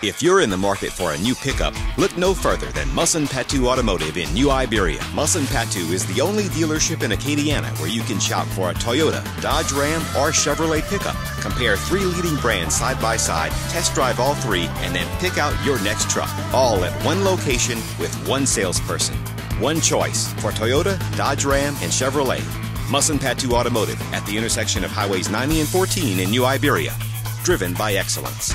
If you're in the market for a new pickup, look no further than Musson-Patout Automotive in New Iberia. Musson-Patout is the only dealership in Acadiana where you can shop for a Toyota, Dodge Ram, or Chevrolet pickup. Compare 3 leading brands side by side, test drive all 3, and then pick out your next truck. All at one location with one salesperson. One choice for Toyota, Dodge Ram, and Chevrolet. Musson-Patout Automotive at the intersection of Highways 90 and 14 in New Iberia. Driven by excellence.